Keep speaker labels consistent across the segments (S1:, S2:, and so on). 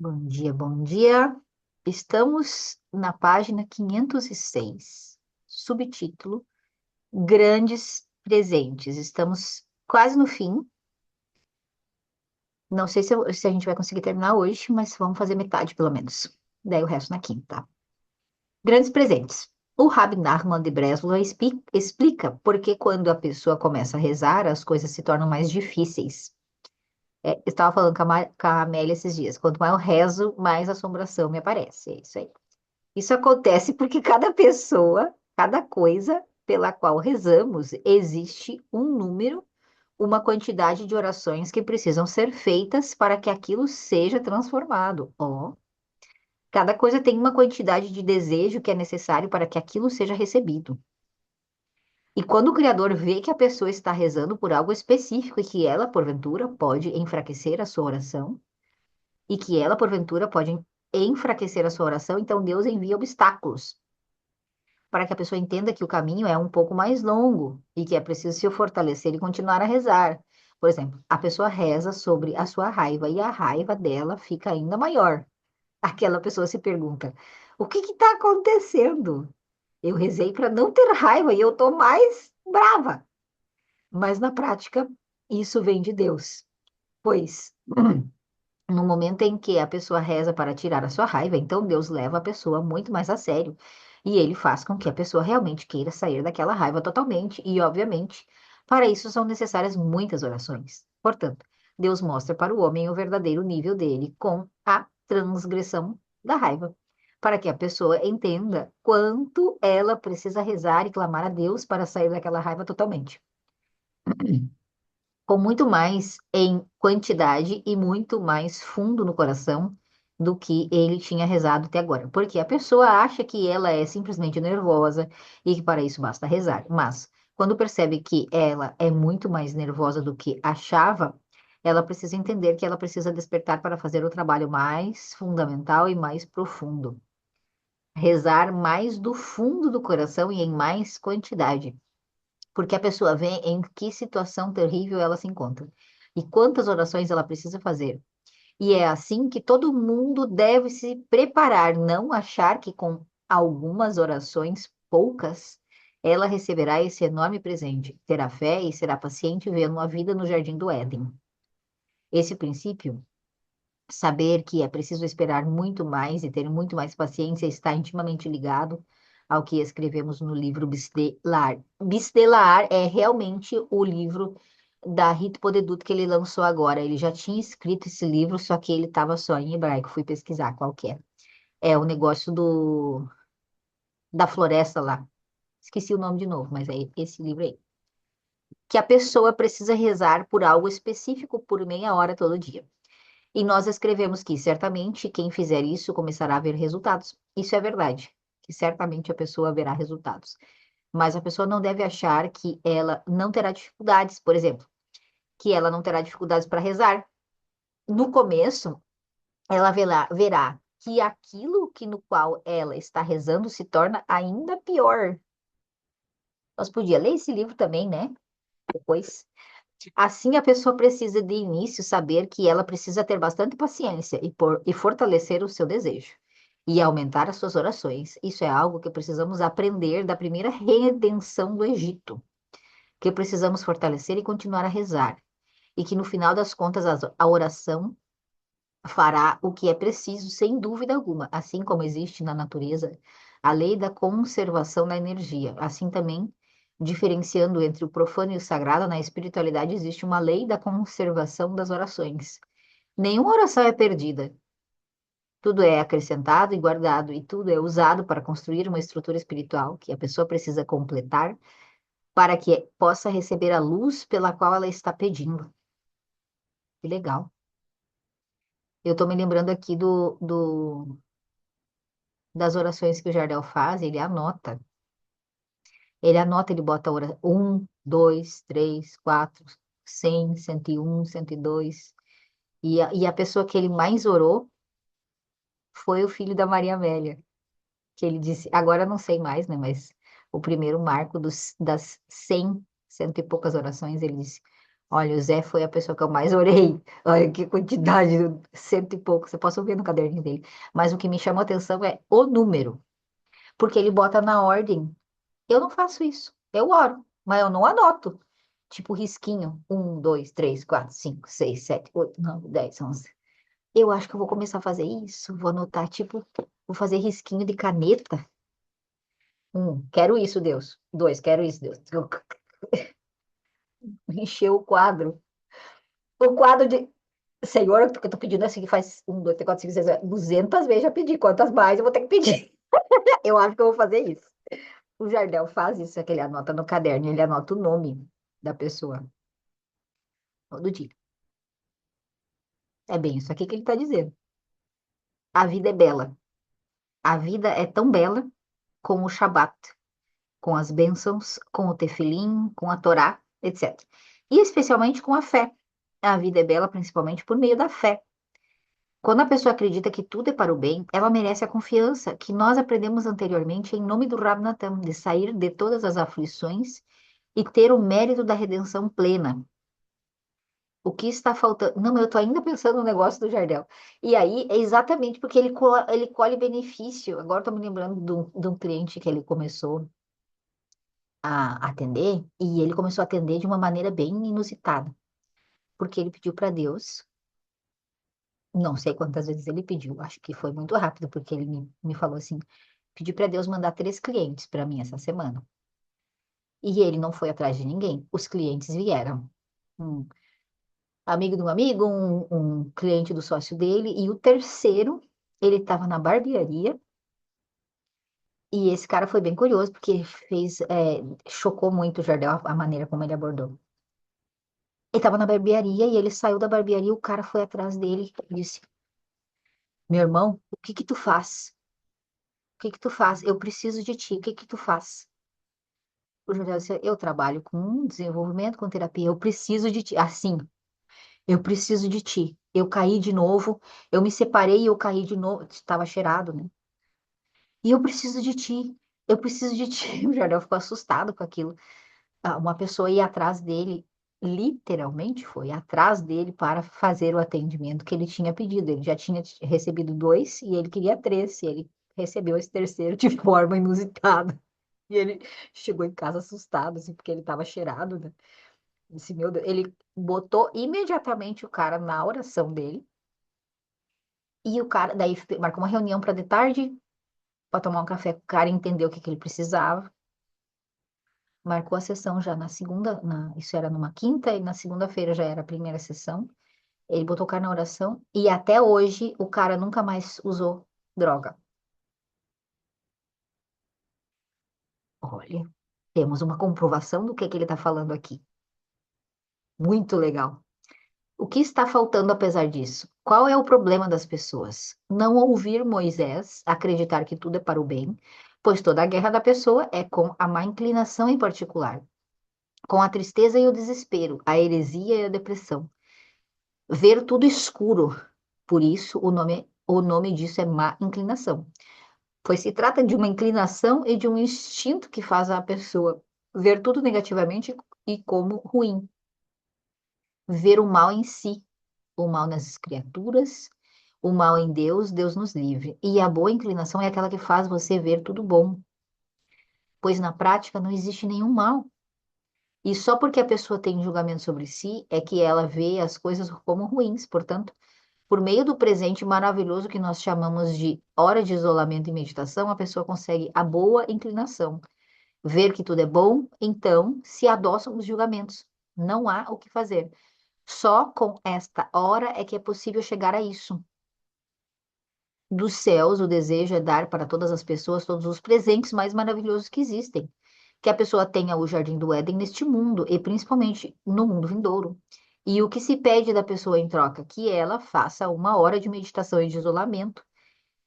S1: Bom dia, bom dia. Estamos na página 506, subtítulo Grandes Presentes. Estamos quase no fim. Não sei se a gente vai conseguir terminar hoje, mas vamos fazer metade pelo menos. Daí o resto na quinta. Tá? Grandes presentes. O Rabi Nachman de Breslov explica por que quando a pessoa começa a rezar, as coisas se tornam mais difíceis. Eu estava falando com a Amélia esses dias. Quanto mais eu rezo, mais assombração me aparece. É isso aí. Isso acontece porque cada pessoa, cada coisa pela qual rezamos, existe um número, uma quantidade de orações que precisam ser feitas para que aquilo seja transformado. Ó, cada coisa tem uma quantidade de desejo que é necessário para que aquilo seja recebido. E quando o Criador vê que a pessoa está rezando por algo específico e que ela, porventura, pode enfraquecer a sua oração, e que ela, porventura, pode enfraquecer a sua oração, então Deus envia obstáculos para que a pessoa entenda que o caminho é um pouco mais longo e que é preciso se fortalecer e continuar a rezar. Por exemplo, a pessoa reza sobre a sua raiva e a raiva dela fica ainda maior. Aquela pessoa se pergunta: o que está acontecendo? Eu rezei para não ter raiva e eu estou mais brava. Mas na prática, isso vem de Deus. Pois, no momento em que a pessoa reza para tirar a sua raiva, então Deus leva a pessoa muito mais a sério. E ele faz com que a pessoa realmente queira sair daquela raiva totalmente. E, obviamente, para isso são necessárias muitas orações. Portanto, Deus mostra para o homem o verdadeiro nível dele com a transgressão da raiva, para que a pessoa entenda quanto ela precisa rezar e clamar a Deus para sair daquela raiva totalmente com muito mais em quantidade e muito mais fundo no coração do que ele tinha rezado até agora. Porque a pessoa acha que ela é simplesmente nervosa e que para isso basta rezar. Mas quando percebe que ela é muito mais nervosa do que achava, ela precisa entender que ela precisa despertar para fazer o trabalho mais fundamental e mais profundo. Rezar mais do fundo do coração e em mais quantidade porque a pessoa vê em que situação terrível ela se encontra e quantas orações ela precisa fazer. E é assim que todo mundo deve se preparar, não achar que com algumas orações, poucas, ela receberá esse enorme presente. Terá fé e será paciente vendo a vida no jardim do Éden. Esse princípio, saber que é preciso esperar muito mais e ter muito mais paciência, está intimamente ligado ao que escrevemos no livro Bistelar. Bistelar é realmente o livro da Rito Podedut que ele lançou agora. Ele já tinha escrito esse livro, só que ele estava só em hebraico. Fui pesquisar qual que é. É o negócio da floresta lá. Esqueci o nome de novo, mas é esse livro aí. Que a pessoa precisa rezar por algo específico por meia hora todo dia. E nós escrevemos que certamente quem fizer isso começará a ver resultados. Isso é verdade, que certamente a pessoa verá resultados. Mas a pessoa não deve achar que ela não terá dificuldades, por exemplo, que ela não terá dificuldades para rezar. No começo, ela verá que aquilo que no qual ela está rezando se torna ainda pior. Nós podíamos ler esse livro também, né? Depois. Assim, a pessoa precisa de início saber que ela precisa ter bastante paciência e fortalecer o seu desejo e aumentar as suas orações. Isso é algo que precisamos aprender da primeira redenção do Egito, que precisamos fortalecer e continuar a rezar, e que no final das contas a oração fará o que é preciso, sem dúvida alguma, assim como existe na natureza a lei da conservação da energia. Assim também, diferenciando entre o profano e o sagrado, na espiritualidade existe uma lei da conservação das orações. Nenhuma oração é perdida. Tudo é acrescentado e guardado, e tudo é usado para construir uma estrutura espiritual que a pessoa precisa completar para que possa receber a luz pela qual ela está pedindo. Que legal. Eu estou me lembrando aqui das orações que o Jardel faz, ele anota. Ele anota, ele bota um, dois, três, quatro, 100, 101, 102. E a pessoa que ele mais orou foi o filho da Maria Amélia, que ele disse, agora eu não sei mais, né, mas o primeiro marco das 100, cento e poucas orações, ele disse, Olha, o Zé foi a pessoa que eu mais orei. Olha que quantidade, cento e pouco. Você pode ver no caderninho dele. Mas o que me chamou a atenção é o número, porque ele bota na ordem. Eu não faço isso. Eu oro, mas eu não anoto. Tipo risquinho. Um, dois, três, quatro, cinco, seis, sete, oito, nove, 10, 11. Eu acho que eu vou começar a fazer isso. Vou anotar, tipo, vou fazer risquinho de caneta. Um, quero isso, Deus. Dois, quero isso, Deus. Encheu o quadro. O quadro de Senhor, o que eu tô pedindo é assim, que faz um, dois, três, quatro, cinco, seis, 200 vezes já pedi. Quantas mais eu vou ter que pedir? Eu acho que eu vou fazer isso. O Jardel faz isso, é que ele anota no caderno, ele anota o nome da pessoa todo dia. É bem isso aqui que ele está dizendo. A vida é bela. A vida é tão bela com o Shabat, com as bênçãos, com o tefilim, com a Torá, etc. E especialmente com a fé. A vida é bela principalmente por meio da fé. Quando a pessoa acredita que tudo é para o bem, ela merece a confiança que nós aprendemos anteriormente em nome do Rab Natan, de sair de todas as aflições e ter o mérito da redenção plena. O que está faltando? Não, eu estou ainda pensando no negócio do Jardel. E aí, é exatamente porque ele colhe benefício. Agora estou me lembrando de um cliente que ele começou a atender, e ele começou a atender de uma maneira bem inusitada, porque ele pediu para Deus, não sei quantas vezes ele pediu, acho que foi muito rápido, porque ele me falou assim: pedi para Deus mandar 3 clientes para mim essa semana. E ele não foi atrás de ninguém, os clientes vieram. Um amigo de um amigo, um cliente do sócio dele, e o terceiro, ele estava na barbearia, e esse cara foi bem curioso, porque ele chocou muito o Jardel a maneira como ele abordou. Ele estava na barbearia e ele saiu da barbearia, e o cara foi atrás dele e disse: Meu irmão, o que que tu faz? O que que tu faz? Eu preciso de ti, o que que tu faz? O Jardel disse: Eu trabalho com desenvolvimento, com terapia, eu preciso de ti. Assim, eu preciso de ti. Eu caí de novo, eu me separei e eu caí de novo. Estava cheirado, né? E eu preciso de ti. Eu preciso de ti. O Jardel ficou assustado com aquilo. Uma pessoa ia atrás dele, literalmente foi atrás dele para fazer o atendimento que ele tinha pedido. Ele já tinha recebido 2 e ele queria 3. E ele recebeu esse terceiro de forma inusitada. E ele chegou em casa assustado, assim, porque ele estava cheirado, né? Disse, meu Deus. Ele botou imediatamente o cara na oração dele. E o cara, daí marcou uma reunião para de tarde, para tomar um café com o cara e entender o que que ele precisava. Marcou a sessão já na segunda, isso era numa quinta, e na segunda-feira já era a primeira sessão. Ele botou o cara na oração e até hoje o cara nunca mais usou droga. Olha, temos uma comprovação do que ele está falando aqui. Muito legal. O que está faltando apesar disso? Qual é o problema das pessoas? Não ouvir Moisés, acreditar que tudo é para o bem, pois toda a guerra da pessoa é com a má inclinação em particular, com a tristeza e o desespero, a heresia e a depressão. Ver tudo escuro. Por isso, o nome disso é má inclinação, pois se trata de uma inclinação e de um instinto que faz a pessoa ver tudo negativamente e como ruim. Ver o mal em si, o mal nas criaturas, o mal em Deus, Deus nos livre. E a boa inclinação é aquela que faz você ver tudo bom, pois na prática não existe nenhum mal. E só porque a pessoa tem julgamento sobre si é que ela vê as coisas como ruins. Portanto, por meio do presente maravilhoso que nós chamamos de hora de isolamento e meditação, a pessoa consegue a boa inclinação, ver que tudo é bom, então se adoçam os julgamentos. Não há o que fazer. Só com esta hora é que é possível chegar a isso. Dos céus, o desejo é dar para todas as pessoas todos os presentes mais maravilhosos que existem. Que a pessoa tenha o jardim do Éden neste mundo e principalmente no mundo vindouro. E o que se pede da pessoa em troca? Que ela faça uma hora de meditação e de isolamento,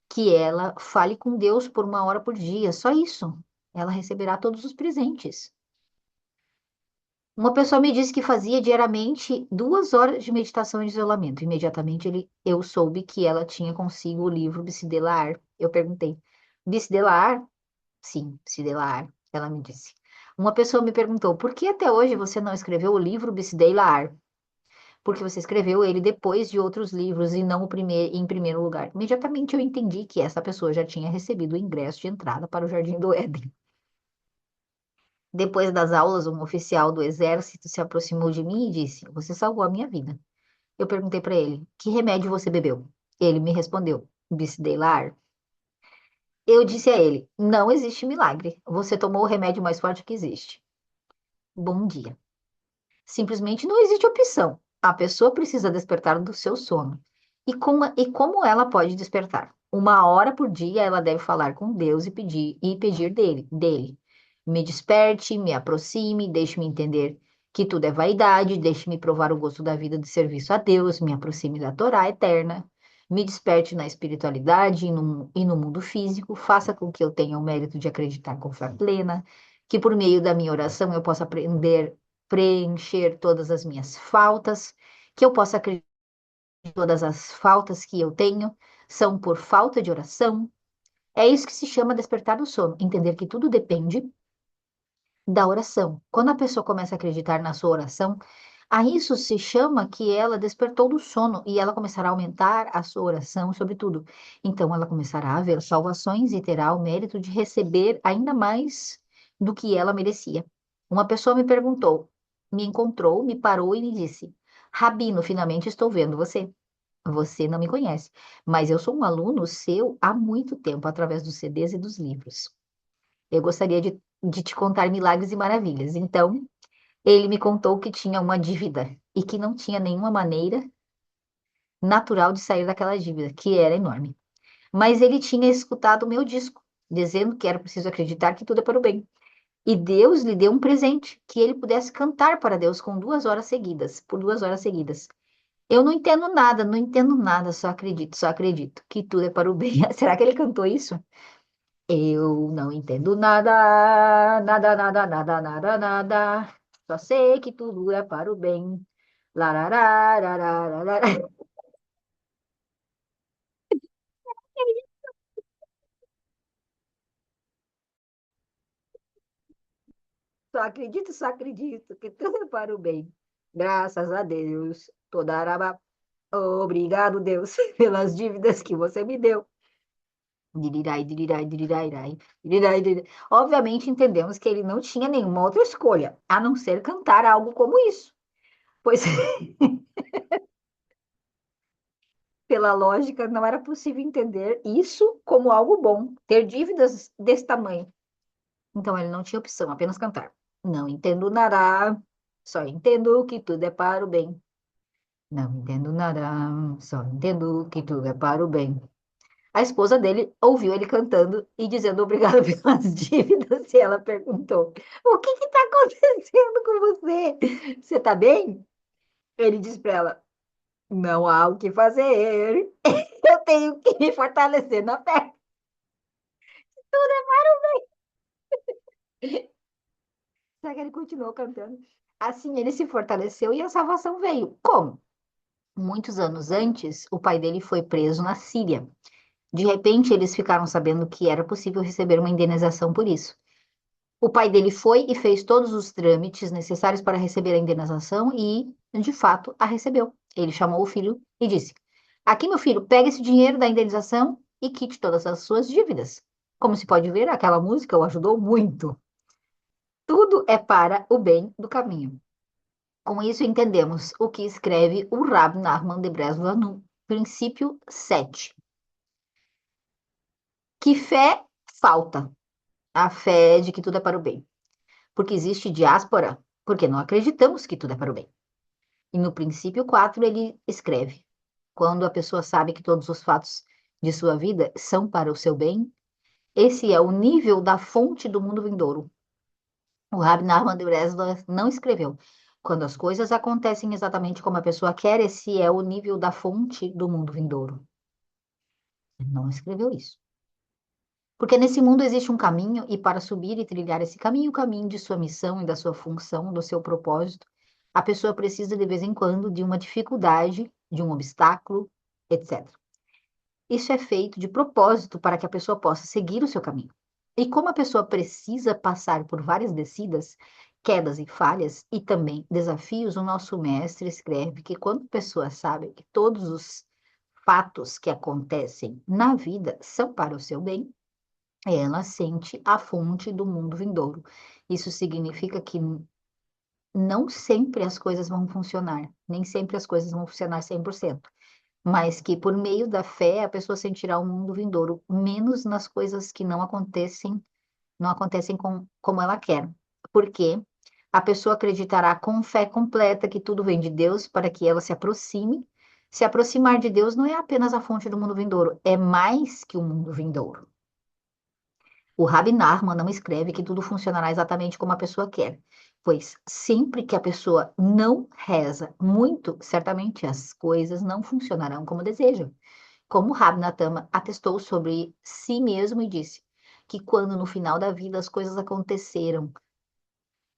S1: que ela fale com Deus por uma hora por dia, só isso. Ela receberá todos os presentes. Uma pessoa me disse que fazia diariamente 2 horas de meditação e de isolamento. Imediatamente eu soube que ela tinha consigo o livro Bicidelar. Eu perguntei, Bicidelar? Sim, Bicidelar, ela me disse. Uma pessoa me perguntou, por que até hoje você não escreveu o livro Bicidelar? porque você escreveu ele depois de outros livros e não em primeiro lugar. Imediatamente eu entendi que essa pessoa já tinha recebido o ingresso de entrada para o Jardim do Éden. Depois das aulas, um oficial do exército se aproximou de mim e disse: Você salvou a minha vida. Eu perguntei para ele: Que remédio você bebeu? Ele me respondeu: Bisdelar. Eu disse a ele: Não existe milagre. Você tomou o remédio mais forte que existe. Bom dia. Simplesmente não existe opção. A pessoa precisa despertar do seu sono. E como ela pode despertar? Uma hora por dia ela deve falar com Deus e pedir dele. Me desperte, me aproxime, deixe-me entender que tudo é vaidade, deixe-me provar o gosto da vida de serviço a Deus, me aproxime da Torá eterna, me desperte na espiritualidade e no mundo físico, faça com que eu tenha o mérito de acreditar com fé plena, que por meio da minha oração eu possa aprender preencher todas as minhas faltas, que eu possa acreditar que todas as faltas que eu tenho são por falta de oração. É isso que se chama despertar do sono, entender que tudo depende da oração. Quando a pessoa começa a acreditar na sua oração, a isso se chama que ela despertou do sono e ela começará a aumentar a sua oração sobre tudo. Então ela começará a ver salvações e terá o mérito de receber ainda mais do que ela merecia. Uma pessoa me perguntou, me encontrou, me parou e me disse: Rabino, finalmente estou vendo você. Você não me conhece, mas eu sou um aluno seu há muito tempo, através dos CDs e dos livros. Eu gostaria de te contar milagres e maravilhas. Então, ele me contou que tinha uma dívida e que não tinha nenhuma maneira natural de sair daquela dívida, que era enorme. Mas ele tinha escutado o meu disco, dizendo que era preciso acreditar que tudo é para o bem. E Deus lhe deu um presente, que ele pudesse cantar para Deus com 2 horas seguidas, por 2 horas seguidas. Eu não entendo nada, não entendo nada, só acredito que tudo é para o bem. Será que ele cantou isso? Eu não entendo nada, nada, nada, nada, nada, nada. Só sei que tudo é para o bem. Larararararara. Só acredito que tudo é para o bem. Graças a Deus. Toda araba. Obrigado, Deus, pelas dívidas que você me deu. Dirirai, dirirai, dirirai, dirirai, dirirai, dirirai. Obviamente entendemos que ele não tinha nenhuma outra escolha, a não ser cantar algo como isso. Pois pela lógica, não era possível entender isso como algo bom, ter dívidas desse tamanho. Então ele não tinha opção, apenas cantar. Não entendo nada, só entendo que tudo é para o bem. Não entendo nada, só entendo que tudo é para o bem. A esposa dele ouviu ele cantando e dizendo obrigado pelas dívidas, e ela perguntou: O que está acontecendo com você? Você está bem? Ele disse para ela: Não há o que fazer. Eu tenho que me fortalecer na fé. Só que ele continuou cantando. Assim ele se fortaleceu e a salvação veio. Como? Muitos anos antes, o pai dele foi preso na Síria. De repente, eles ficaram sabendo que era possível receber uma indenização por isso. O pai dele foi e fez todos os trâmites necessários para receber a indenização e, de fato, a recebeu. Ele chamou o filho e disse: Aqui, meu filho, pega esse dinheiro da indenização e quite todas as suas dívidas. Como se pode ver, aquela música o ajudou muito. Tudo é para o bem do caminho. Com isso, entendemos o que escreve o Rab Nachman de Breslov no princípio 7. Que fé falta? A fé de que tudo é para o bem. Porque existe diáspora, porque não acreditamos que tudo é para o bem. E no princípio 4 ele escreve: quando a pessoa sabe que todos os fatos de sua vida são para o seu bem, esse é o nível da fonte do mundo vindouro. O Rab Nachman de Breslov não escreveu. Quando as coisas acontecem exatamente como a pessoa quer, esse é o nível da fonte do mundo vindouro. Ele não escreveu isso. Porque nesse mundo existe um caminho, e para subir e trilhar esse caminho, o caminho de sua missão e da sua função, do seu propósito, a pessoa precisa de vez em quando de uma dificuldade, de um obstáculo, etc. Isso é feito de propósito para que a pessoa possa seguir o seu caminho. E como a pessoa precisa passar por várias descidas, quedas e falhas e também desafios, o nosso mestre escreve que quando a pessoa sabe que todos os fatos que acontecem na vida são para o seu bem, ela sente a fonte do mundo vindouro. Isso significa que não sempre as coisas vão funcionar, nem sempre as coisas vão funcionar 100%, mas que por meio da fé a pessoa sentirá o mundo vindouro, menos nas coisas que não acontecem como ela quer. Porque a pessoa acreditará com fé completa que tudo vem de Deus para que ela se aproxime. Se aproximar de Deus não é apenas a fonte do mundo vindouro, é mais que o mundo vindouro. O Rabi Nachman não escreve que tudo funcionará exatamente como a pessoa quer, pois sempre que a pessoa não reza muito, certamente as coisas não funcionarão como deseja. Como Rabi Natama atestou sobre si mesmo e disse que quando no final da vida as coisas aconteceram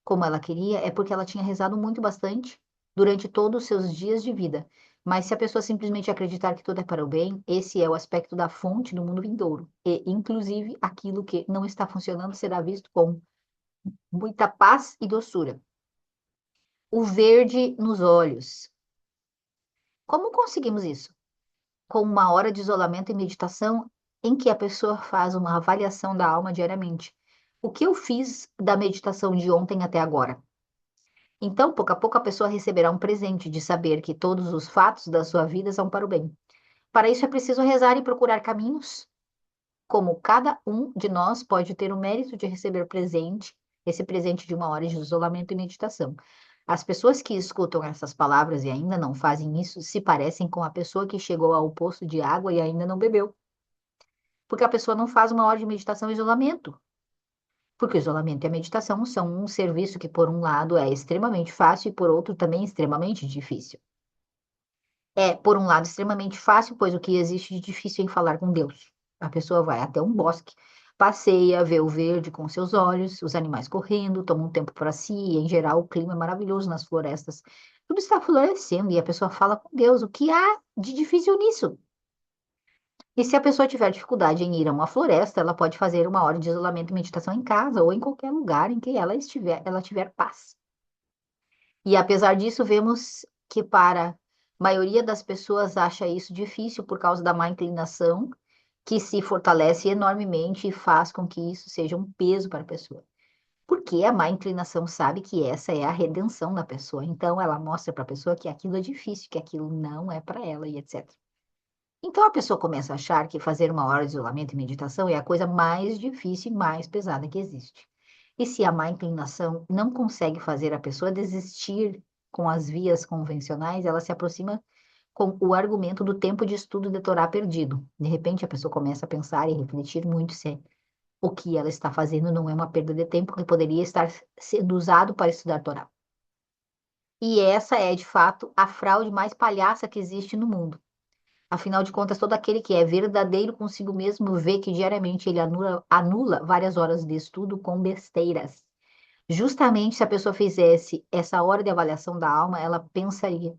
S1: como ela queria, é porque ela tinha rezado muito bastante durante todos os seus dias de vida. Mas se a pessoa simplesmente acreditar que tudo é para o bem, esse é o aspecto da fonte do mundo vindouro. E, inclusive, aquilo que não está funcionando será visto com muita paz e doçura. O verde nos olhos. Como conseguimos isso? Com uma hora de isolamento e meditação em que a pessoa faz uma avaliação da alma diariamente. O que eu fiz da meditação de ontem até agora? Então, pouco a pouco, a pessoa receberá um presente de saber que todos os fatos da sua vida são para o bem. Para isso, é preciso rezar e procurar caminhos, como cada um de nós pode ter o mérito de receber presente, esse presente de uma hora de isolamento e meditação. As pessoas que escutam essas palavras e ainda não fazem isso se parecem com a pessoa que chegou ao poço de água e ainda não bebeu. Porque a pessoa não faz uma hora de meditação e isolamento. Porque o isolamento e a meditação são um serviço que, por um lado, é extremamente fácil e, por outro, também extremamente difícil. É, por um lado, extremamente fácil, pois o que existe de difícil em falar com Deus? A pessoa vai até um bosque, passeia, vê o verde com seus olhos, os animais correndo, toma um tempo para si, e, em geral, o clima é maravilhoso nas florestas. Tudo está florescendo e a pessoa fala com Deus. O que há de difícil nisso? E se a pessoa tiver dificuldade em ir a uma floresta, ela pode fazer uma hora de isolamento e meditação em casa ou em qualquer lugar em que ela tiver paz. E apesar disso, vemos que para a maioria das pessoas acha isso difícil por causa da má inclinação, que se fortalece enormemente e faz com que isso seja um peso para a pessoa. Porque a má inclinação sabe que essa é a redenção da pessoa. Então ela mostra para a pessoa que aquilo é difícil, que aquilo não é para ela e etc. Então a pessoa começa a achar que fazer uma hora de isolamento e meditação é a coisa mais difícil e mais pesada que existe. E se a má inclinação não consegue fazer a pessoa desistir com as vias convencionais, ela se aproxima com o argumento do tempo de estudo de Torá perdido. De repente a pessoa começa a pensar e refletir muito se o que ela está fazendo não é uma perda de tempo que poderia estar sendo usado para estudar Torá. E essa é, de fato, a fraude mais palhaça que existe no mundo. Afinal de contas, todo aquele que é verdadeiro consigo mesmo vê que diariamente ele anula várias horas de estudo com besteiras. Justamente se a pessoa fizesse essa hora de avaliação da alma, ela pensaria,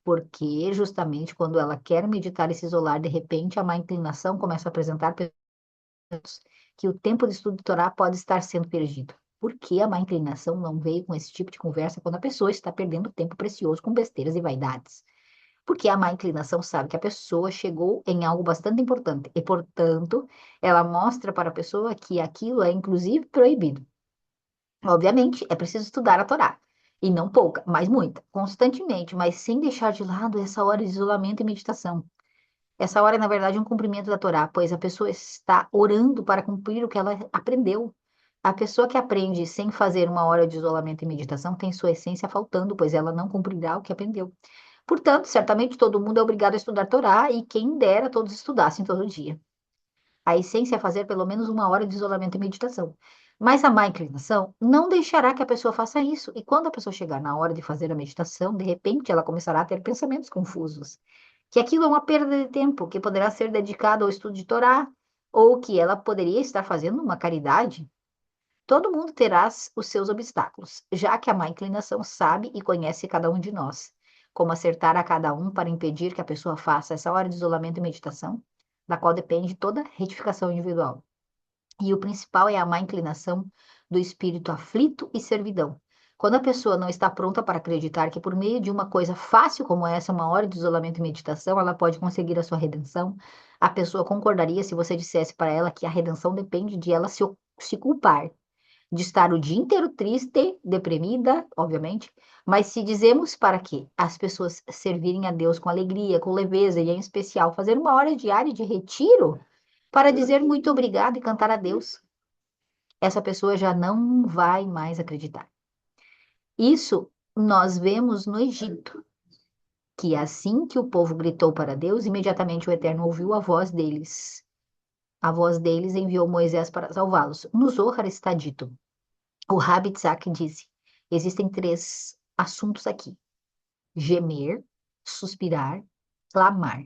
S1: porque justamente quando ela quer meditar e se isolar, de repente a má inclinação começa a apresentar pensamentos que o tempo de estudo de Torá pode estar sendo perdido. Por que a má inclinação não veio com esse tipo de conversa quando a pessoa está perdendo tempo precioso com besteiras e vaidades? Porque a má inclinação sabe que a pessoa chegou em algo bastante importante e, portanto, ela mostra para a pessoa que aquilo é inclusive proibido. Obviamente, é preciso estudar a Torá, e não pouca, mas muita, constantemente, mas sem deixar de lado essa hora de isolamento e meditação. Essa hora é, na verdade, um cumprimento da Torá, pois a pessoa está orando para cumprir o que ela aprendeu. A pessoa que aprende sem fazer uma hora de isolamento e meditação tem sua essência faltando, pois ela não cumprirá o que aprendeu. Portanto, certamente todo mundo é obrigado a estudar Torá e quem dera todos estudassem todo dia. A essência é fazer pelo menos uma hora de isolamento e meditação. Mas a má inclinação não deixará que a pessoa faça isso. E quando a pessoa chegar na hora de fazer a meditação, de repente ela começará a ter pensamentos confusos. Que aquilo é uma perda de tempo, que poderá ser dedicado ao estudo de Torá, ou que ela poderia estar fazendo uma caridade. Todo mundo terá os seus obstáculos, já que a má inclinação sabe e conhece cada um de nós. Como acertar a cada um para impedir que a pessoa faça essa hora de isolamento e meditação, da qual depende toda retificação individual. E o principal é a má inclinação do espírito aflito e servidão. Quando a pessoa não está pronta para acreditar que por meio de uma coisa fácil como essa, uma hora de isolamento e meditação, ela pode conseguir a sua redenção, a pessoa concordaria se você dissesse para ela que a redenção depende de ela se culpar, de estar o dia inteiro triste, deprimida, obviamente, mas se dizemos para que as pessoas servirem a Deus com alegria, com leveza e, em especial, fazer uma hora diária de retiro para dizer muito obrigado e cantar a Deus, essa pessoa já não vai mais acreditar. Isso nós vemos no Egito, que assim que o povo gritou para Deus, imediatamente o Eterno ouviu a voz deles. A voz deles enviou Moisés para salvá-los. No Zohar está dito, o Rabi Tzak disse, existem três assuntos aqui: gemer, suspirar, clamar.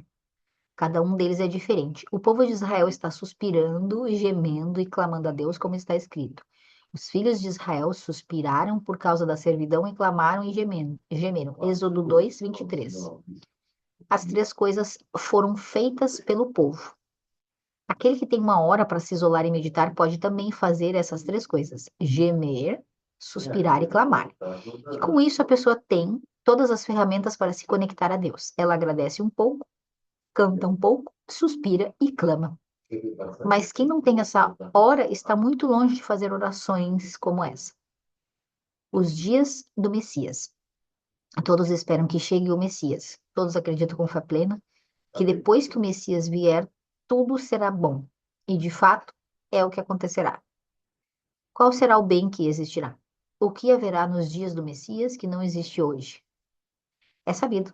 S1: Cada um deles é diferente. O povo de Israel está suspirando, gemendo e clamando a Deus, como está escrito. Os filhos de Israel suspiraram por causa da servidão e clamaram e gemeram. Êxodo 2, 23. As três coisas foram feitas pelo povo. Aquele que tem uma hora para se isolar e meditar pode também fazer essas três coisas: gemer, suspirar e clamar. E com isso a pessoa tem todas as ferramentas para se conectar a Deus. Ela agradece um pouco, canta um pouco, suspira e clama. Mas quem não tem essa hora está muito longe de fazer orações como essa. Os dias do Messias. Todos esperam que chegue o Messias. Todos acreditam com fé plena que depois que o Messias vier, tudo será bom. E de fato, é o que acontecerá. Qual será o bem que existirá? O que haverá nos dias do Messias que não existe hoje? É sabido.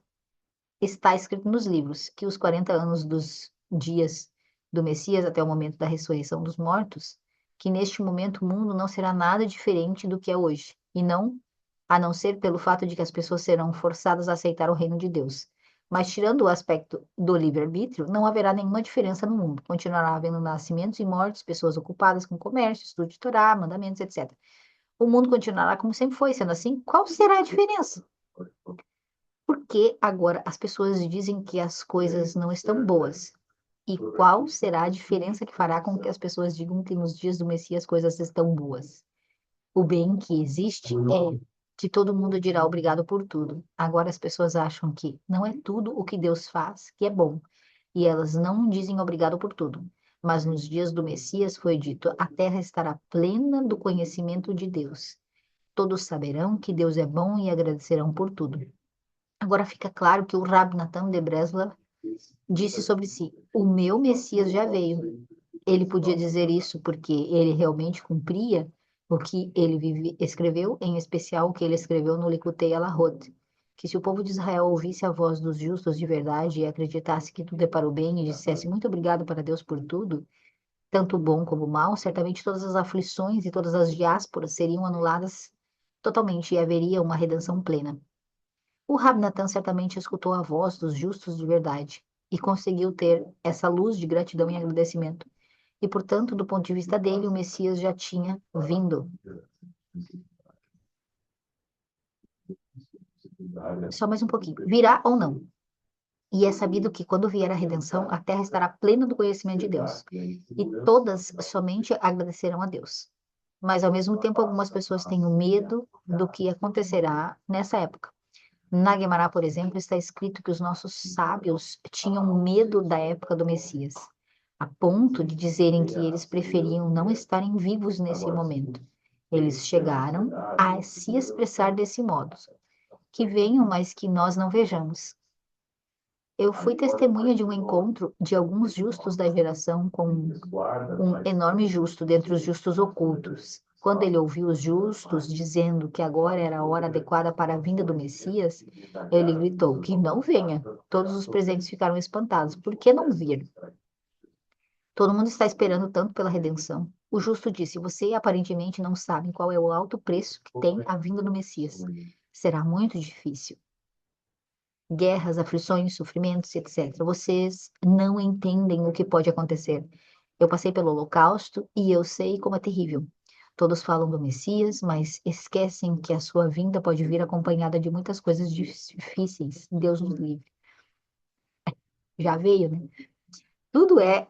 S1: Está escrito nos livros que os 40 anos dos dias do Messias até o momento da ressurreição dos mortos, que neste momento o mundo não será nada diferente do que é hoje, e não, a não ser pelo fato de que as pessoas serão forçadas a aceitar o reino de Deus. Mas tirando o aspecto do livre-arbítrio, não haverá nenhuma diferença no mundo. Continuará havendo nascimentos e mortes, pessoas ocupadas com comércio, estudo de Torá, mandamentos, etc. O mundo continuará como sempre foi, sendo assim, qual será a diferença? Porque agora as pessoas dizem que as coisas não estão boas. E qual será a diferença que fará com que as pessoas digam que nos dias do Messias as coisas estão boas? O bem que existe é que todo mundo dirá obrigado por tudo. Agora as pessoas acham que não é tudo o que Deus faz que é bom. E elas não dizem obrigado por tudo. Mas nos dias do Messias foi dito: a terra estará plena do conhecimento de Deus. Todos saberão que Deus é bom e agradecerão por tudo. Agora fica claro que o Rabi Natan de Breslov disse sobre si: o meu Messias já veio. Ele podia dizer isso porque ele realmente cumpria o que escreveu, em especial o que ele escreveu no Likutei Alahot, que se o povo de Israel ouvisse a voz dos justos de verdade e acreditasse que tudo é para o bem e dissesse muito obrigado para Deus por tudo, tanto bom como mal, certamente todas as aflições e todas as diásporas seriam anuladas totalmente e haveria uma redenção plena. O Rab Natan certamente escutou a voz dos justos de verdade e conseguiu ter essa luz de gratidão e agradecimento. E, portanto, do ponto de vista dele, o Messias já tinha vindo. Só mais um pouquinho. Virá ou não? E é sabido que quando vier a redenção, a terra estará plena do conhecimento de Deus. E todas somente agradecerão a Deus. Mas, ao mesmo tempo, algumas pessoas têm o medo do que acontecerá nessa época. Na Guemará, por exemplo, está escrito que os nossos sábios tinham medo da época do Messias, a ponto de dizerem que eles preferiam não estarem vivos nesse momento. Eles chegaram a se expressar desse modo: que venham, mas que nós não vejamos. Eu fui testemunha de um encontro de alguns justos da geração com um enorme justo dentre os justos ocultos. Quando ele ouviu os justos dizendo que agora era a hora adequada para a vinda do Messias, ele gritou: que não venha. Todos os presentes ficaram espantados. Por que não vir? Todo mundo está esperando tanto pela redenção. O justo disse: você aparentemente não sabe qual é o alto preço que tem a vinda do Messias. Será muito difícil. Guerras, aflições, sofrimentos, etc. Vocês não entendem o que pode acontecer. Eu passei pelo Holocausto e eu sei como é terrível. Todos falam do Messias, mas esquecem que a sua vinda pode vir acompanhada de muitas coisas difíceis. Deus nos livre. Já veio, né? Tudo é,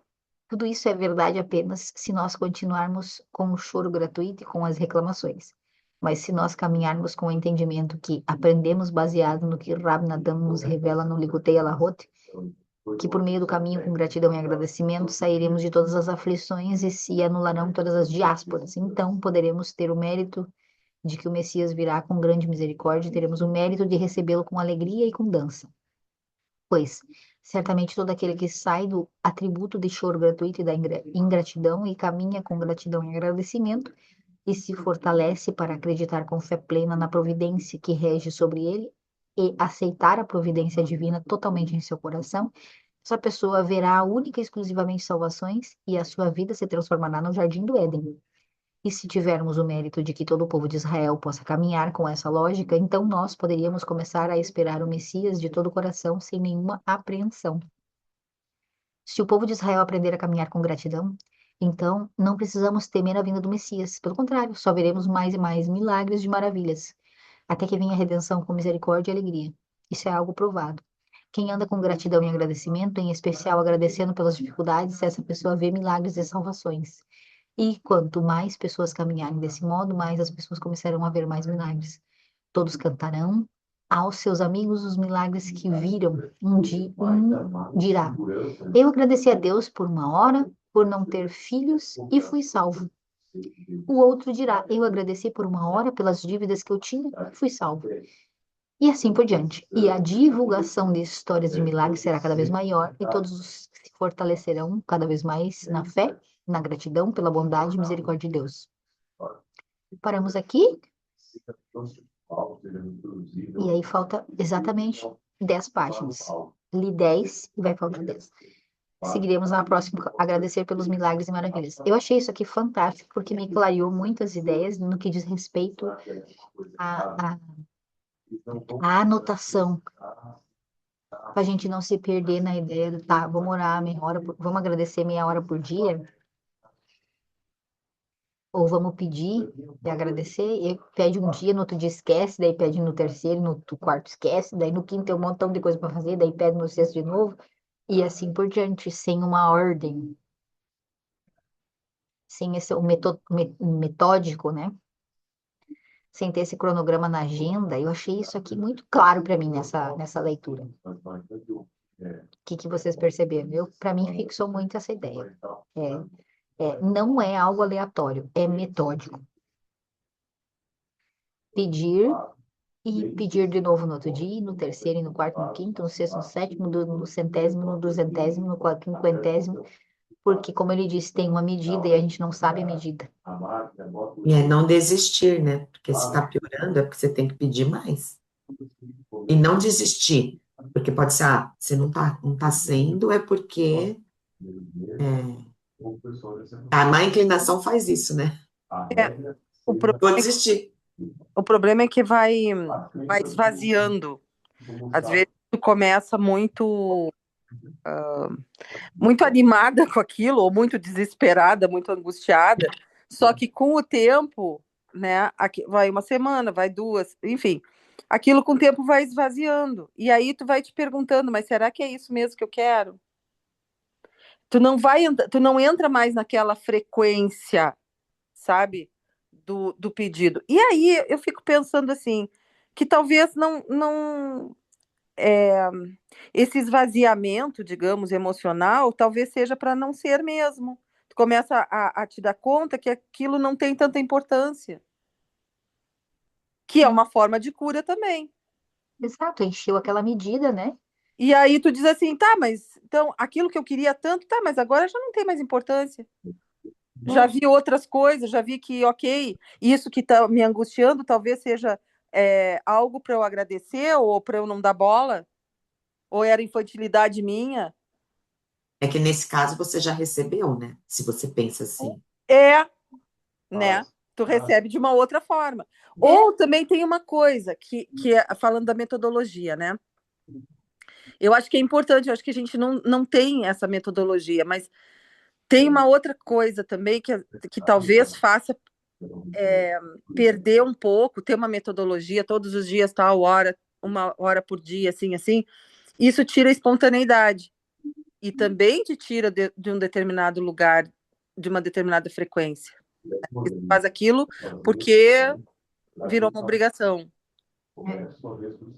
S1: tudo isso é verdade apenas se nós continuarmos com o choro gratuito e com as reclamações. Mas se nós caminharmos com o entendimento que aprendemos baseado no que Rab Nadam nos revela no Likutei Alahot, que por meio do caminho com gratidão e agradecimento sairemos de todas as aflições e se anularão todas as diásporas. Então poderemos ter o mérito de que o Messias virá com grande misericórdia e teremos o mérito de recebê-lo com alegria e com dança. Pois, certamente todo aquele que sai do atributo de choro gratuito e da ingratidão e caminha com gratidão e agradecimento e se fortalece para acreditar com fé plena na providência que rege sobre ele e aceitar a providência divina totalmente em seu coração, essa pessoa verá única e exclusivamente salvações e a sua vida se transformará no jardim do Éden. E se tivermos o mérito de que todo o povo de Israel possa caminhar com essa lógica, então nós poderíamos começar a esperar o Messias de todo o coração sem nenhuma apreensão. Se o povo de Israel aprender a caminhar com gratidão, então não precisamos temer a vinda do Messias. Pelo contrário, só veremos mais e mais milagres de maravilhas, até que venha a redenção com misericórdia e alegria. Isso é algo provado. Quem anda com gratidão e agradecimento, em especial agradecendo pelas dificuldades, essa pessoa vê milagres e salvações. E quanto mais pessoas caminharem desse modo, mais as pessoas começarão a ver mais milagres. Todos cantarão aos seus amigos os milagres que viram. Um dirá: Eu agradeci a Deus por uma hora, por não ter filhos e fui salvo. O outro dirá: Eu agradeci por uma hora pelas dívidas que eu tinha e fui salvo. E assim por diante. E a divulgação de histórias de milagres será cada vez maior e todos se fortalecerão cada vez mais na fé, na gratidão pela bondade e misericórdia de Deus. Paramos aqui. E aí falta exatamente 10 páginas. Li 10 e vai faltar 10. Seguiremos na próxima, agradecer pelos milagres e maravilhas. Eu achei isso aqui fantástico, porque me clareou muitas ideias no que diz respeito à anotação, para a gente não se perder na ideia do, tá, vamos orar meia hora, vamos agradecer meia hora por dia, ou vamos pedir e agradecer, e pede um dia, no outro dia esquece, daí pede no terceiro, no quarto esquece, daí no quinto tem um montão de coisa para fazer, daí pede no sexto de novo, e assim por diante, sem uma ordem, sem esse o metódico, né? Sem ter esse cronograma na agenda, eu achei isso aqui muito claro para mim nessa leitura. O que vocês perceberam? Para mim, fixou muito essa ideia. Não é algo aleatório, é metódico. Pedir e pedir de novo no outro dia, no terceiro, e no quarto, no quinto, no sexto, no sétimo, no centésimo, no duzentésimo, no quinquentésimo, porque, como ele disse, tem uma medida e a gente não sabe a medida.
S2: E é não desistir, né? Porque se está piorando é porque você tem que pedir mais. E não desistir. Porque pode ser, se não tá sendo, é porque a má inclinação faz isso, né?
S3: É, o
S2: Vou
S3: problema,
S2: desistir.
S3: o problema é que vai esvaziando. Às vezes tu começa muito animada com aquilo, ou muito desesperada, muito angustiada, só que com o tempo, né, vai uma semana, vai duas, enfim, aquilo com o tempo vai esvaziando. E aí tu vai te perguntando, mas será que é isso mesmo que eu quero? Tu não entra mais naquela frequência, sabe, do pedido. E aí eu fico pensando assim, que talvez não esse esvaziamento, digamos, emocional, talvez seja para não ser mesmo. Tu começa a te dar conta que aquilo não tem tanta importância, que é uma forma de cura também.
S1: Exato, encheu aquela medida, né?
S3: E aí tu diz assim, tá, mas então aquilo que eu queria tanto, tá, mas agora já não tem mais importância. Já vi outras coisas, já vi que, ok, isso que está me angustiando talvez seja algo para eu agradecer ou para eu não dar bola, ou era infantilidade minha.
S2: É que nesse caso você já recebeu, né? Se você pensa assim.
S3: É, né? Tu recebe de uma outra forma. Ou também tem uma coisa que é, falando da metodologia, né? Eu acho que é importante, eu acho que a gente não tem essa metodologia, mas tem uma outra coisa também que talvez faça perder um pouco, ter uma metodologia, todos os dias, tal hora, uma hora por dia, assim, isso tira a espontaneidade. E também te tira de um determinado lugar, de uma determinada frequência. Você faz aquilo porque virou uma obrigação.
S1: É,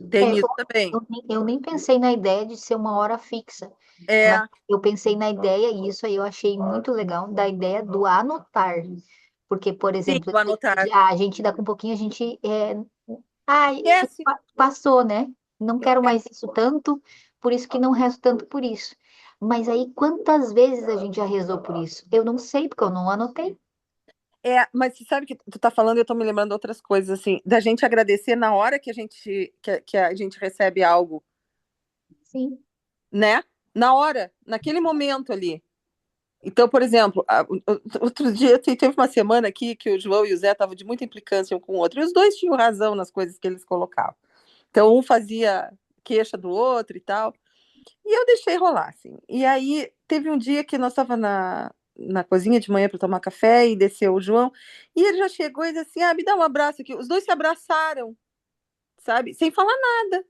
S3: Tem isso também.
S1: eu nem pensei na ideia de ser uma hora fixa,
S3: É,
S1: mas eu pensei na ideia, e isso aí eu achei muito legal, da ideia do anotar. Porque, por
S3: sim,
S1: exemplo,
S3: vou anotar.
S1: a gente daqui a um pouquinho, a gente. Ai,
S3: Esquece.
S1: passou, né? Não quero mais isso tanto, por isso que não rezo tanto por isso. Mas aí, quantas vezes a gente já rezou por isso? Eu não sei, porque eu não anotei.
S3: Mas você sabe que tu tá falando, eu tô me lembrando outras coisas, assim, da gente agradecer na hora que que a gente recebe algo,
S1: Sim.
S3: né? Na hora, naquele momento ali. Então, por exemplo, outro dia teve uma semana aqui que o João e o Zé estavam de muita implicância um com o outro, e os dois tinham razão nas coisas que eles colocavam. Então, um fazia queixa do outro e tal, e eu deixei rolar, assim. E aí, teve um dia que nós estávamos na cozinha de manhã para tomar café, e desceu o João, e ele já chegou e disse assim, me dá um abraço aqui. Os dois se abraçaram, sabe? Sem falar nada.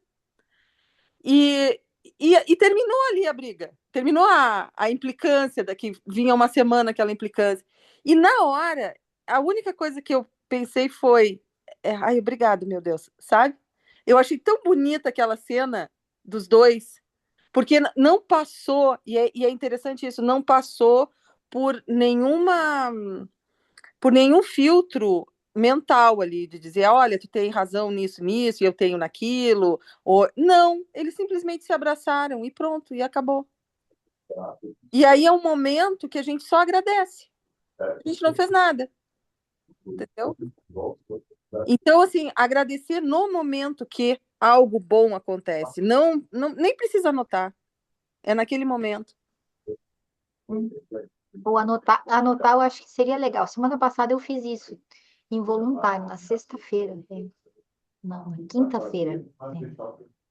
S3: E terminou ali a briga. Terminou a implicância, daqui vinha uma semana aquela implicância. E na hora, a única coisa que eu pensei foi: ai, obrigado, meu Deus, sabe? Eu achei tão bonita aquela cena dos dois, porque não passou, e é interessante isso, não passou por nenhuma por nenhum filtro mental ali de dizer, olha, tu tem razão nisso, nisso, e eu tenho naquilo, ou não, eles simplesmente se abraçaram e pronto, e acabou. E aí é um momento que a gente só agradece. A gente não fez nada, entendeu? Então, assim, agradecer no momento que algo bom acontece. Nem precisa anotar. É naquele momento.
S1: Ou anotar, eu acho que seria legal. Semana passada eu fiz isso, involuntário, na sexta-feira, né? Não, na quinta-feira, né?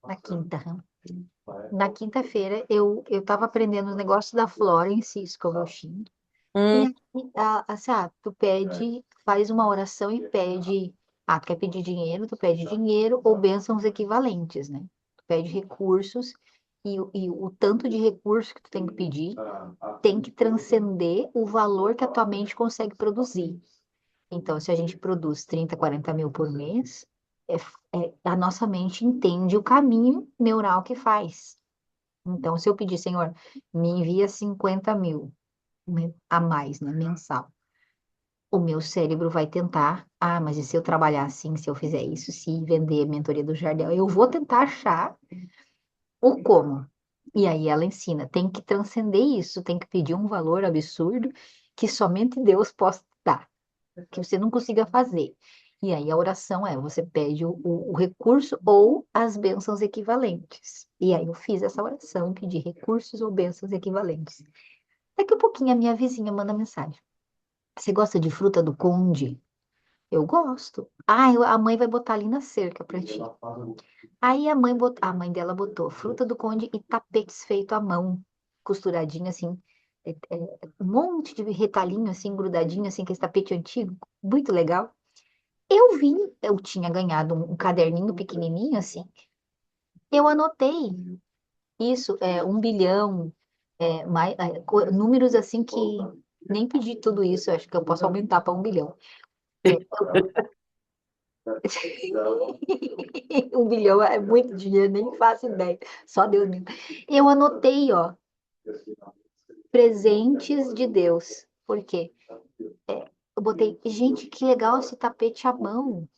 S1: Na quinta, hã? Na quinta-feira eu estava aprendendo os negócios da Florence Scovel. E
S3: Hum,
S1: aí, assim, tu pede, faz uma oração e pede, tu quer pedir dinheiro, tu pede dinheiro ou bênçãos equivalentes, né? Tu pede recursos e o tanto de recursos que tu tem que pedir tem que transcender o valor que a tua mente consegue produzir. Então, se a gente produz 30, 40 mil por mês, a nossa mente entende o caminho neural que faz. Então, se eu pedir, Senhor, me envia 50 mil, né, a mais, né, mensal, o meu cérebro vai tentar, mas e se eu trabalhar assim, se eu fizer isso, se vender a mentoria do Jardel, eu vou tentar achar o como. E aí ela ensina, tem que transcender isso, tem que pedir um valor absurdo que somente Deus possa dar, que você não consiga fazer. E aí a oração você pede o recurso ou as bênçãos equivalentes. E aí eu fiz essa oração, pedi recursos ou bênçãos equivalentes. Daqui a pouquinho a minha vizinha manda mensagem. Você gosta de fruta do conde? Eu gosto. A mãe vai botar ali na cerca pra ti. Aí a mãe dela botou fruta do conde e tapetes feito à mão, costuradinho assim, um monte de retalhinho assim, grudadinho assim, que esse tapete antigo, muito legal. Eu vi, eu tinha ganhado um caderninho pequenininho assim, eu anotei isso, 1 bilhão, números assim que nem pedi tudo isso, acho que eu posso aumentar para 1 bilhão. É, 1 bilhão é muito dinheiro, nem faço ideia. Só Deus mesmo. Eu anotei, ó, presentes de Deus. Por quê? Eu botei, gente, que legal esse tapete à mão.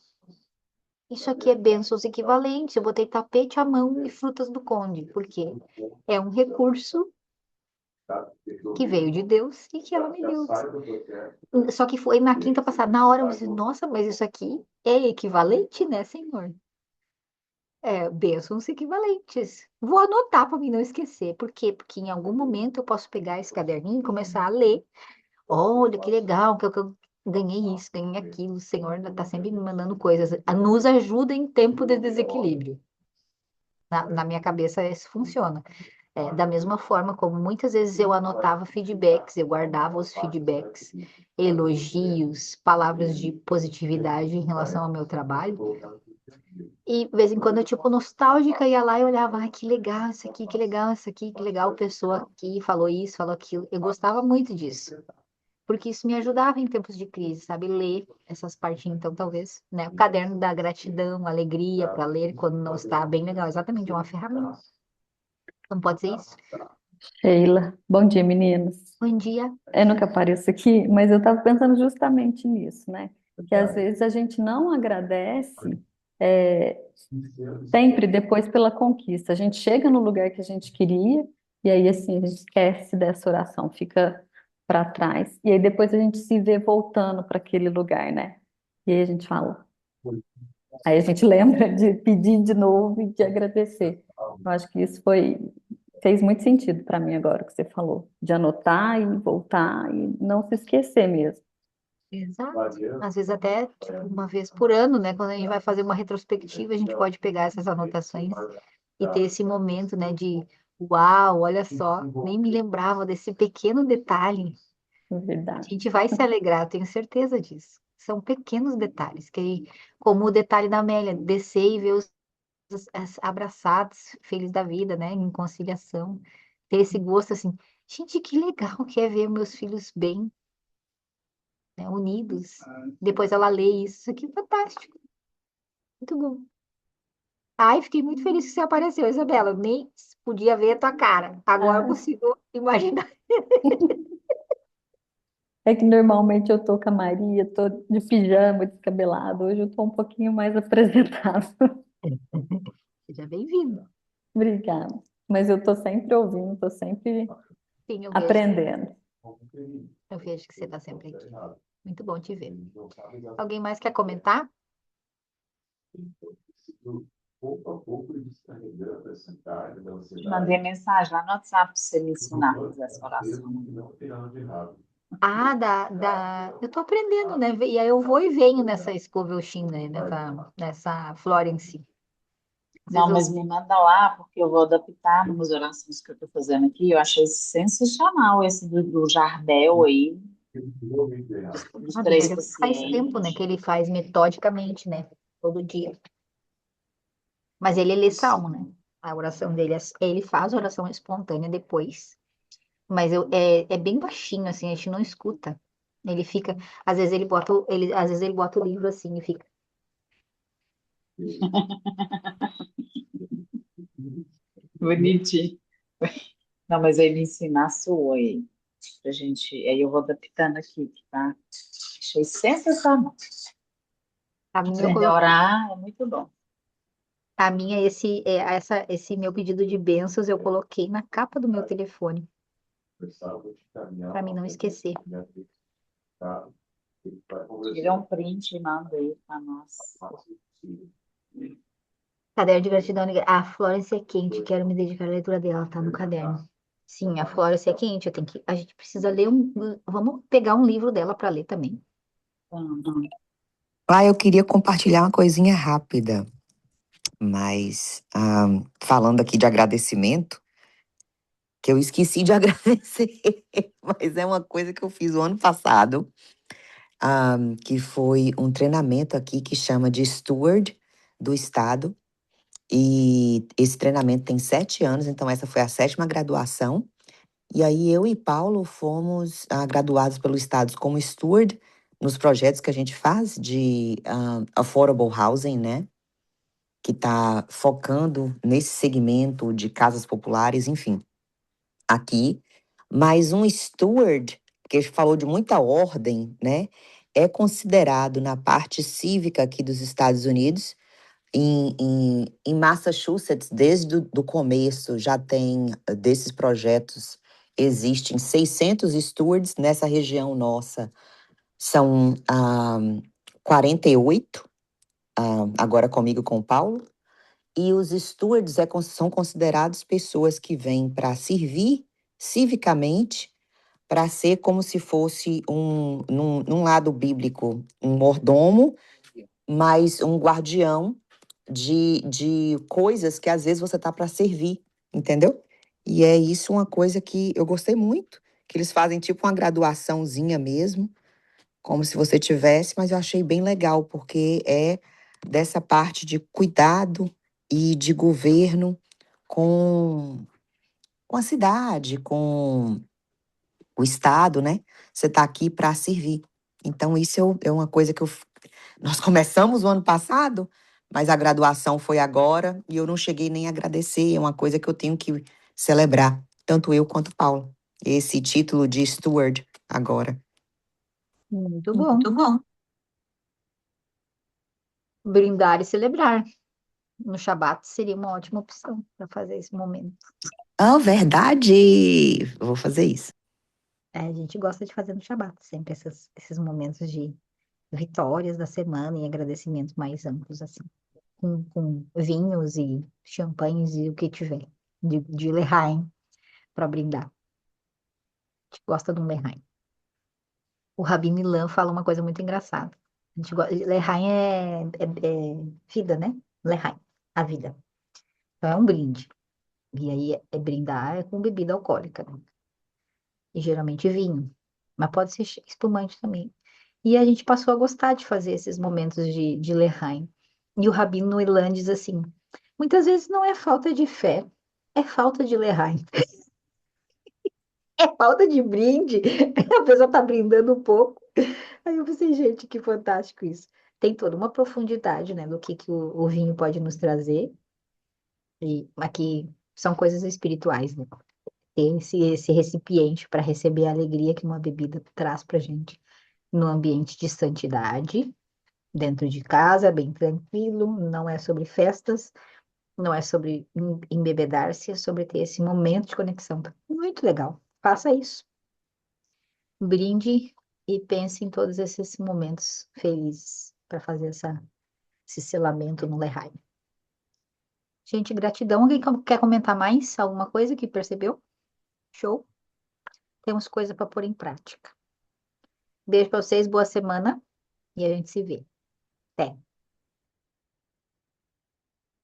S1: Isso aqui é bênçãos equivalentes. Eu botei tapete à mão e frutas do conde. Por quê? É um recurso que veio de Deus e que ela me deu. Só que foi na quinta passada. Na hora eu disse, nossa, mas isso aqui é equivalente, né, Senhor? Bênçãos equivalentes. Vou anotar para mim não esquecer. Por quê? Porque em algum momento eu posso pegar esse caderninho e começar a ler. Olha, que legal, que eu ganhei isso, ganhei aquilo. O Senhor está sempre me mandando coisas. Nos ajuda em tempo de desequilíbrio. Na minha cabeça, isso funciona. Da mesma forma como muitas vezes eu anotava feedbacks, eu guardava os feedbacks, elogios, palavras de positividade em relação ao meu trabalho. E de vez em quando eu, tipo, nostálgica, ia lá e olhava, que legal isso aqui, que legal isso aqui, que legal a pessoa aqui falou isso, falou aquilo. Eu gostava muito disso. porque isso me ajudava em tempos de crise, sabe? Ler essas partinhas, então talvez, né? O caderno da gratidão, alegria para ler quando não está bem legal, exatamente, é uma ferramenta. Não pode ser isso?
S4: Sheila, bom dia, meninos.
S1: Bom dia.
S4: Eu nunca apareço aqui, mas eu estava pensando justamente nisso, né? Que às vezes a gente não agradece é, sempre depois pela conquista. A gente chega no lugar que a gente queria, e aí assim, a gente esquece dessa oração, fica para trás, e aí depois a gente se vê voltando para aquele lugar, né? E aí a gente fala, aí a gente lembra de pedir de novo e de agradecer. Eu acho que isso fez muito sentido para mim agora o que você falou, de anotar e voltar e não se esquecer mesmo.
S1: Exato. Às vezes até tipo, uma vez por ano, né? Quando a gente vai fazer uma retrospectiva, a gente pode pegar essas anotações e ter esse momento, né? De uau, olha só, nem me lembrava desse pequeno detalhe.
S4: É
S1: A
S4: verdade.
S1: gente vai se alegrar, eu tenho certeza disso. São pequenos detalhes, que como o detalhe da Amélia, descer e ver os abraçados, felizes da vida, né? Em conciliação. Ter esse gosto assim, gente, que legal que é ver meus filhos bem, né, unidos. Depois ela lê isso aqui, é fantástico, muito bom. Ai, fiquei muito feliz que você apareceu, Isabela. Eu nem podia ver a tua cara. Agora eu
S4: Ah,
S1: consigo imaginar.
S4: é que normalmente eu tô com a Maria, tô de pijama, descabelado. Hoje eu tô um pouquinho mais apresentável.
S1: Seja bem-vindo.
S4: Obrigada. Mas eu tô sempre ouvindo, tô sempre
S1: Sim,
S4: aprendendo.
S1: eu vejo que você está sempre aqui. Muito bom te ver. Alguém mais quer comentar?
S5: Te mandei mensagem lá no WhatsApp para você me ensinar a fazer essa oração.
S1: Ah, eu tô aprendendo, né? E aí eu vou e venho nessa Scoville, né? Nessa Florence. Às vezes
S5: Não, mas me manda lá, porque eu vou adaptar nas orações que eu estou fazendo aqui. Eu achei sensacional esse do Jardel aí, dos
S1: Ah, do
S5: três
S1: Jardel faz tempo, né?
S5: pacientes.
S1: Que ele faz metodicamente, né? Todo dia. Mas ele lê salmo, né? A oração dele, ele faz oração espontânea depois. Mas é bem baixinho, assim, a gente não escuta. Ele fica, às vezes ele bota o livro assim e fica.
S5: Bonitinho. Não, mas aí me ensina a sua aí, pra gente. Aí eu vou adaptando aqui, tá? Achei sensacional.
S1: A minha eu
S5: Aprender a
S1: coloquei.
S5: orar é muito bom.
S1: A minha, esse meu pedido de bênçãos eu coloquei na capa do meu telefone, para mim não esquecer.
S5: Tira um print e manda aí para nós.
S1: Caderno de gratidão. A Florence é quente, quero me dedicar à leitura dela, tá no caderno. Sim, a Florence é quente, a gente precisa ler vamos pegar um livro dela para ler também.
S5: Então,
S2: Ah, eu queria compartilhar uma coisinha rápida, mas falando aqui de agradecimento, que eu esqueci de agradecer, mas é uma coisa que eu fiz o ano passado, que foi um treinamento aqui que chama de Steward do Estado. E esse treinamento tem 7 anos, então essa foi a 7ª graduação. E aí eu e Paulo fomos graduados pelo Estado como Steward nos projetos que a gente faz de affordable housing, né? Que está focando nesse segmento de casas populares, enfim, aqui. Mas um steward, que a gente falou de muita ordem, né? É considerado na parte cívica aqui dos Estados Unidos. Em Massachusetts, desde o começo, já tem desses projetos, existem 600 stewards nessa região nossa. São 48, agora comigo com o Paulo. E os stewards são considerados pessoas que vêm para servir civicamente, para ser como se fosse, num lado bíblico, um mordomo, mas um guardião de coisas que às vezes você tá para servir, entendeu? E é isso uma coisa que eu gostei muito, que eles fazem tipo uma graduaçãozinha mesmo, como se você tivesse, mas eu achei bem legal, porque é dessa parte de cuidado e de governo com a cidade, com o Estado, né? Você está aqui para servir. Então, isso é uma coisa que nós começamos o ano passado, mas a graduação foi agora e eu não cheguei nem a agradecer. É uma coisa que eu tenho que celebrar, tanto eu quanto o Paulo. Esse título de steward agora.
S1: Muito bom.
S2: Muito bom.
S1: Brindar e celebrar. No Shabat seria uma ótima opção para fazer esse momento.
S2: Ah, verdade! Eu vou fazer isso.
S1: A gente gosta de fazer no Shabat, sempre esses momentos de vitórias da semana e agradecimentos mais amplos, assim, com vinhos e champanhes e o que tiver, de Lehaim para brindar. A gente gosta de um Lehaim. O Rabi Milan fala uma coisa muito engraçada. A gente gosta, Lehaim é vida, né? Lehaim, a vida. Então é um brinde. E aí brindar é com bebida alcoólica, né? E geralmente vinho, mas pode ser espumante também. E a gente passou a gostar de fazer esses momentos de Lehaim. E o Rabino Ilan diz assim: muitas vezes não é falta de fé, é falta de Lehaim. É falta de brinde. A pessoa está brindando um pouco. Aí eu pensei, gente, que fantástico isso. Tem toda uma profundidade, né, do que o vinho pode nos trazer. E aqui são coisas espirituais, né? Ter esse recipiente para receber a alegria que uma bebida traz para gente no ambiente de santidade, dentro de casa, bem tranquilo, não é sobre festas, não é sobre embebedar-se, é sobre ter esse momento de conexão. Muito legal. Faça isso. Brinde e pense em todos esses momentos felizes para fazer esse selamento no Lehaim. Gente, gratidão. Alguém quer comentar mais alguma coisa que percebeu? Show? Temos coisa para pôr em prática. Beijo para vocês, boa semana e a gente se vê. Até.